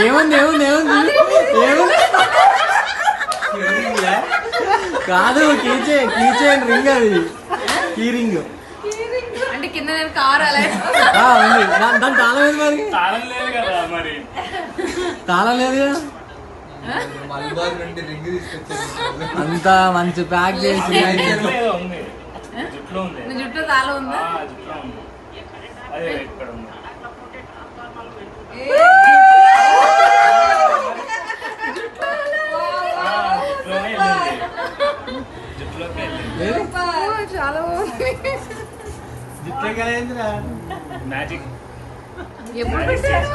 ఏముంది ఏముంది ఏముంది ఏముంది కాదు కీచైన్ రింగ్ అది కీ రింగ్ అంటే కింద నేను కార్ అలా ఉంది దాని తాళం ఏది మరి తాళం లేదు కదా మరి తాళం లేదు కదా అంత మంచి ప్యాక్ చేసి జుట్టు తాళం ఉందా అదే ఇక్కడ ఉంది చాలా బాగుంది మ్యాజిక్ ఎప్పుడు పెట్టారు